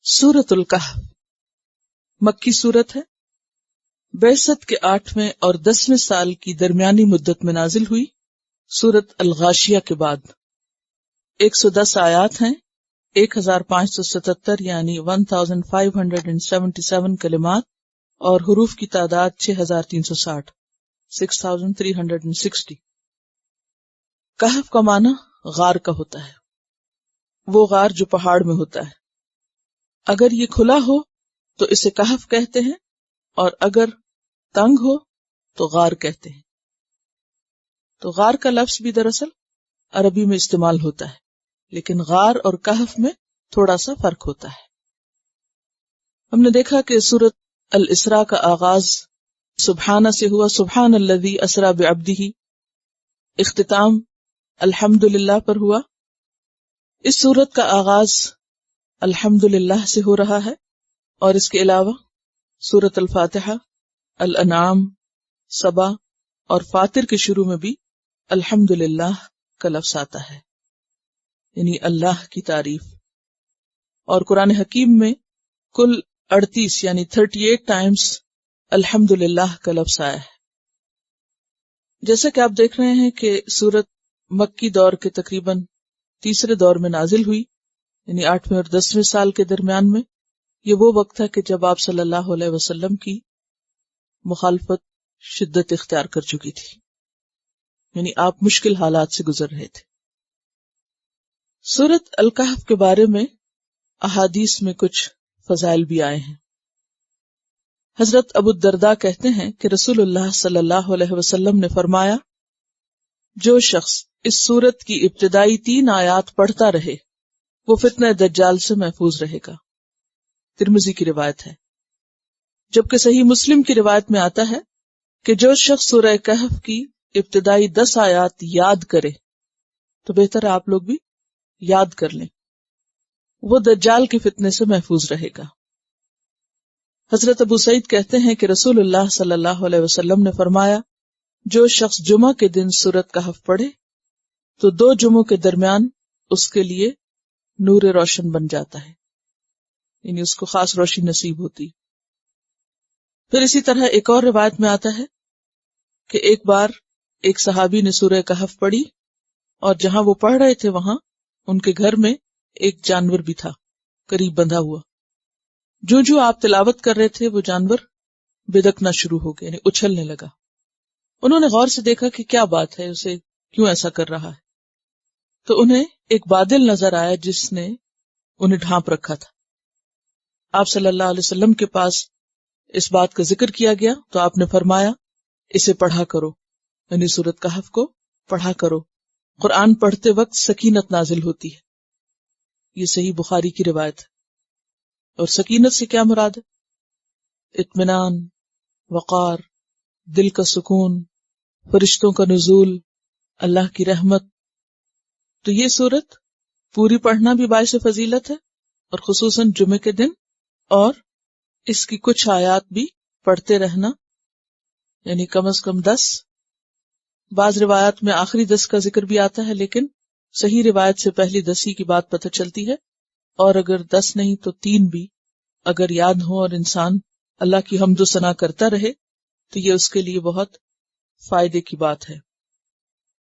سورۃ الکہف مکی سورت ہے، بعثت کے 8ویں اور 10ویں سال کی درمیانی مدت میں نازل ہوئی۔ سورۃ الغاشیہ کے بعد 110 آیات ہیں، 1577 یعنی 1577 کلمات اور حروف کی تعداد 6360 6360۔ کہف کا معنی غار کا ہوتا ہے، وہ غار جو پہاڑ میں ہوتا ہے۔ اگر یہ کھلا ہو تو اسے کہف کہتے ہیں، اور اگر تنگ ہو تو غار کہتے ہیں۔ تو غار کا لفظ بھی دراصل عربی میں استعمال ہوتا ہے، لیکن غار اور کہف میں تھوڑا سا فرق ہوتا ہے۔ ہم نے دیکھا کہ سورۃ الاسراء کا آغاز سبحانہ سے ہوا، سبحان الذی اسریٰ بعبدہ، اختتام الحمدللہ پر ہوا۔ اس سورت کا آغاز الحمدللہ سے ہو رہا ہے، اور اس کے علاوہ سورۃ الفاتحہ، الانعام، سبا اور فاطر کے شروع میں بھی الحمدللہ کا لفظ آتا ہے، یعنی اللہ کی تعریف۔ اور قرآن حکیم میں کل 38 یعنی 38 ٹائمز الحمدللہ کا لفظ آیا ہے۔ جیسا کہ آپ دیکھ رہے ہیں کہ سورت مکی دور کے تقریباً تیسرے دور میں نازل ہوئی، یعنی 8ویں اور 10ویں سال کے درمیان میں۔ یہ وہ وقت ہے کہ جب آپ صلی اللہ علیہ وسلم کی مخالفت شدت اختیار کر چکی تھی، یعنی آپ مشکل حالات سے گزر رہے تھے۔ سورۃ الکہف کے بارے میں احادیث میں کچھ فضائل بھی آئے ہیں۔ حضرت ابو الدرداء کہتے ہیں کہ رسول اللہ صلی اللہ علیہ وسلم نے فرمایا، جو شخص اس سورت کی ابتدائی 3 آیات پڑھتا رہے وہ فتنہ دجال سے محفوظ رہے گا۔ ترمذی کی روایت ہے، جبکہ صحیح مسلم کی روایت میں آتا ہے کہ جو شخص سورہ کہف کی ابتدائی 10 آیات یاد کرے تو بہتر ہے آپ لوگ بھی یاد کر لیں، وہ دجال کے فتنے سے محفوظ رہے گا۔ حضرت ابو سعید کہتے ہیں کہ رسول اللہ صلی اللہ علیہ وسلم نے فرمایا، جو شخص جمعہ کے دن سورۃ کہف پڑھے تو 2 جمعوں کے درمیان اس کے لیے نور روشن بن جاتا ہے، یعنی اس کو خاص روشنی نصیب ہوتی۔ پھر اسی طرح ایک اور روایت میں آتا ہے کہ ایک بار ایک صحابی نے سورہ کہف پڑھی، اور جہاں وہ پڑھ رہے تھے وہاں ان کے گھر میں ایک جانور بھی تھا قریب بندھا ہوا۔ جو آپ تلاوت کر رہے تھے وہ جانور بدکنا شروع ہو گیا، یعنی اچھلنے لگا۔ انہوں نے غور سے دیکھا کہ کیا بات ہے، اسے کیوں ایسا کر رہا ہے؟ تو انہیں ایک بادل نظر آیا جس نے انہیں ڈھانپ رکھا تھا۔ آپ صلی اللہ علیہ وسلم کے پاس اس بات کا ذکر کیا گیا تو آپ نے فرمایا، اسے پڑھا کرو، یعنی سورۃ کہف کو پڑھا کرو۔ قرآن پڑھتے وقت سکینت نازل ہوتی ہے، یہ صحیح بخاری کی روایت ہے۔ اور سکینت سے کیا مراد ہے؟ اطمینان، وقار، دل کا سکون، فرشتوں کا نزول، اللہ کی رحمت۔ تو یہ سورت پوری پڑھنا بھی باعث فضیلت ہے، اور خصوصاً جمعے کے دن، اور اس کی کچھ آیات بھی پڑھتے رہنا، یعنی کم از کم 10۔ بعض روایات میں آخری 10 کا ذکر بھی آتا ہے، لیکن صحیح روایت سے پہلی 10 ہی کی بات پتہ چلتی ہے، اور اگر 10 نہیں تو 3 بھی اگر یاد ہو اور انسان اللہ کی حمد و ثنا کرتا رہے تو یہ اس کے لیے بہت فائدے کی بات ہے۔